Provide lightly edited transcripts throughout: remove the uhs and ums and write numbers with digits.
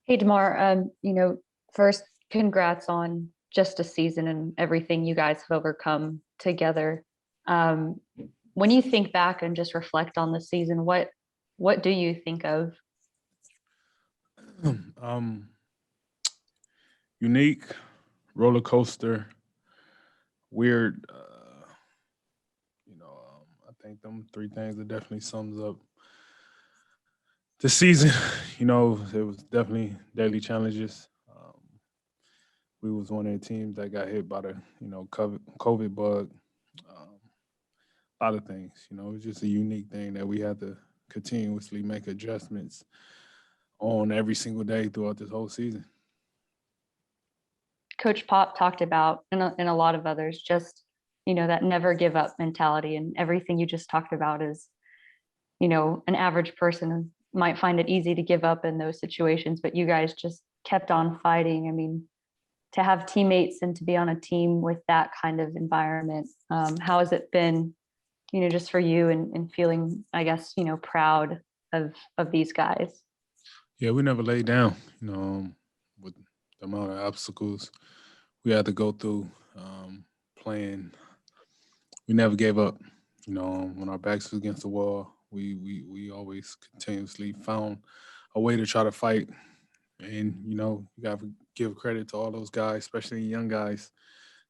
Hey, Damar, first, congrats on just a season and everything you guys have overcome together. Um, when you think back and just reflect on the season, what do you think of? um, Unique, roller coaster, weird. I think them three things that definitely sums up the season. It was definitely daily challenges. We was one of the teams that got hit by the COVID bug. A lot of things. It was just a unique thing that we had to continuously make adjustments on every single day throughout this whole season. Coach Pop talked about, and a lot of others, just that never give up mentality, and everything you just talked about is, an average person might find it easy to give up in those situations, but you guys just kept on fighting. I mean, to have teammates and to be on a team with that kind of environment, how has it been, just for you and feeling, I guess, proud of these guys? Yeah, we never laid down. With the amount of obstacles we had to go through playing, we never gave up. When our backs was against the wall, we always continuously found a way to try to fight. And you got to give credit to all those guys, especially young guys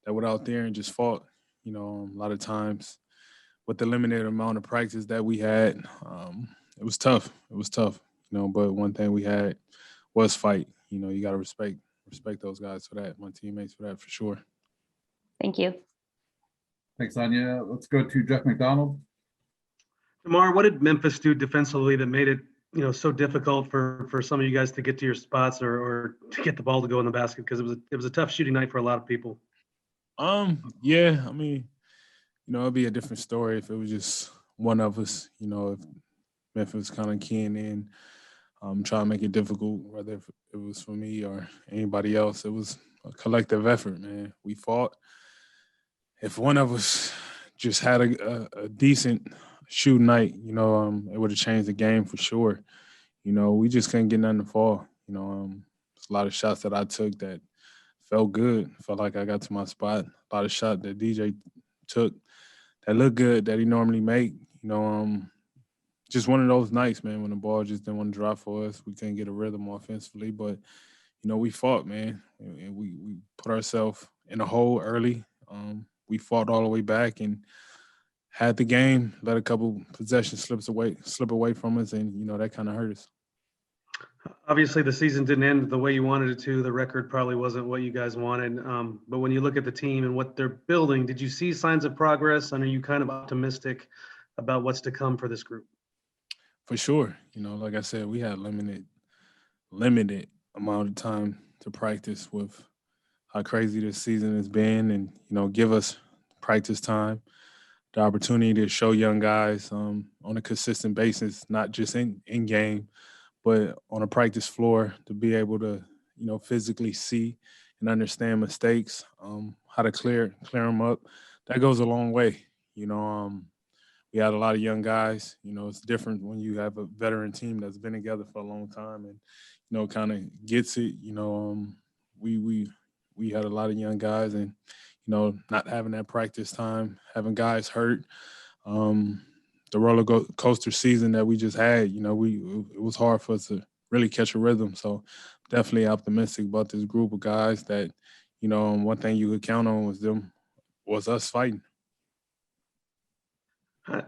that went out there and just fought. A lot of times with the limited amount of practice that we had, it was tough. It was tough. But one thing we had was fight. You got to respect those guys for that, my teammates for that for sure. Thank you. Thanks, Anya. Let's go to Jeff McDonald. Damar, what did Memphis do defensively that made it, so difficult for some of you guys to get to your spots or to get the ball to go in the basket? Because it was a tough shooting night for a lot of people. Yeah, I mean, it'd be a different story if it was just one of us. If Memphis kind of keying in, trying to make it difficult, whether if it was for me or anybody else. It was a collective effort, man. We fought. If one of us just had a decent shoot night, it would have changed the game for sure. We just couldn't get nothing to fall. There's a lot of shots that I took that felt good. Felt like I got to my spot. A lot of shots that DJ took that looked good that he normally make. Just one of those nights, man, when the ball just didn't want to drop for us. We couldn't get a rhythm offensively, but we fought, man, and we put ourselves in a hole early. We fought all the way back and had the game. Let a couple possessions slip away from us, and that kind of hurt us. Obviously, the season didn't end the way you wanted it to. The record probably wasn't what you guys wanted. But when you look at the team and what they're building, did you see signs of progress? And are you kind of optimistic about what's to come for this group? For sure. Like I said, we had limited amount of time to practice with how crazy this season has been, and give us practice time, the opportunity to show young guys on a consistent basis, not just in game, but on a practice floor, to be able to physically see and understand mistakes, how to clear them up. That goes a long way. We had a lot of young guys. It's different when you have a veteran team that's been together for a long time and kind of gets it. We had a lot of young guys, and not having that practice time, having guys hurt. The coaster season that we just had, it was hard for us to really catch a rhythm. So definitely optimistic about this group of guys that, one thing you could count on was us fighting.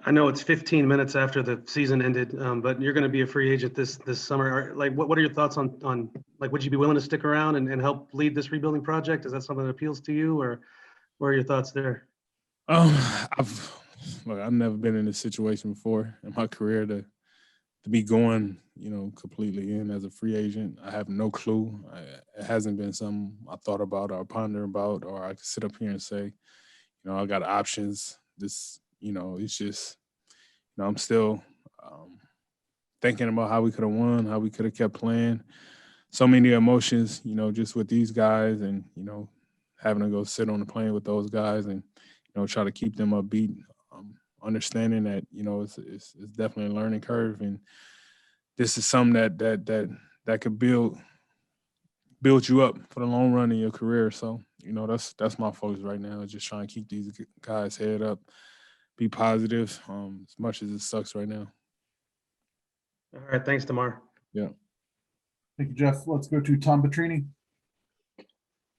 I know it's 15 minutes after the season ended, but you're going to be a free agent this summer. What are your thoughts on would you be willing to stick around and help lead this rebuilding project? Is that something that appeals to you, or what are your thoughts there? I've never been in this situation before in my career to be going, completely in as a free agent. I have no clue. It hasn't been something I thought about or ponder about, or I could sit up here and say, I got options. It's just, I'm still thinking about how we could have won, how we could have kept playing. So many emotions, just with these guys, and having to go sit on the plane with those guys and try to keep them upbeat. Understanding that it's definitely a learning curve, and this is something that could build build you up for the long run in your career. So, you know, that's my focus right now, is just trying to keep these guys' head up, be positive, as much as it sucks right now. All right, thanks, DeMar. Yeah. Thank you, Jeff. Let's go to Tom Petrini.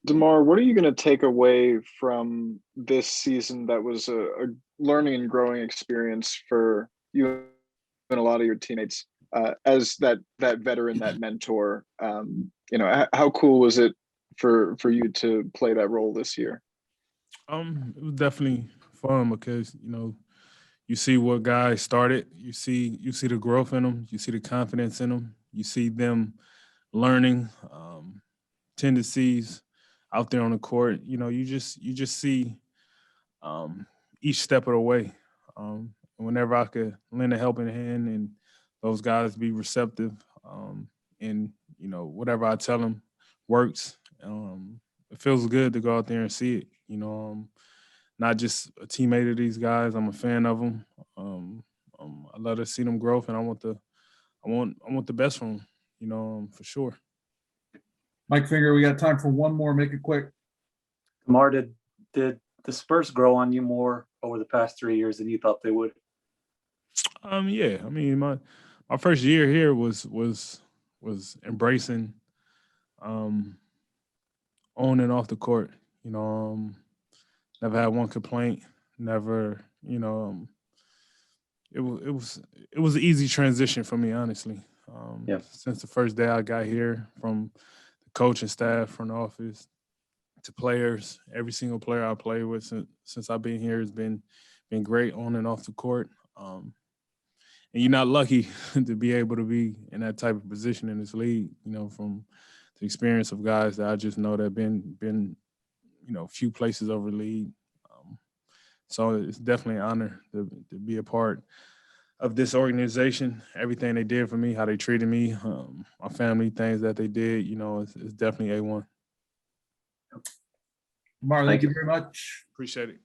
DeMar, what are you going to take away from this season that was a learning and growing experience for you and a lot of your teammates as that veteran, that mentor? You know, how cool was it for you to play that role this year? It was definitely fun because, you know, you see what guys started, you see the growth in them, you see the confidence in them, you see them learning tendencies out there on the court. You know, you just see each step of the way. Whenever I could lend a helping hand and those guys be receptive, and you know, whatever I tell them works. It feels good to go out there and see it. You know, not just a teammate of these guys. I'm a fan of them. I love to see them growth, and I want the best from them. You know, for sure. Mike Finger, we got time for one more. Make it quick. DeMar, did the Spurs grow on you more over the past 3 years than you thought they would? Yeah. I mean, my first year here was embracing on and off the court. You know, never had one complaint. Never, you know, it was an easy transition for me, honestly. Yeah. Since the first day I got here, from the coaching staff, front office, to players, every single player I played with since I've been here has been great on and off the court. And you're not lucky to be able to be in that type of position in this league, you know, from the experience of guys that I just know that have been, you know, few places over the league. So it's definitely an honor to be a part of this organization. Everything they did for me, how they treated me, my family, things that they did, you know, it's definitely A1. DeMar, Thank thank you you. very much. Appreciate it.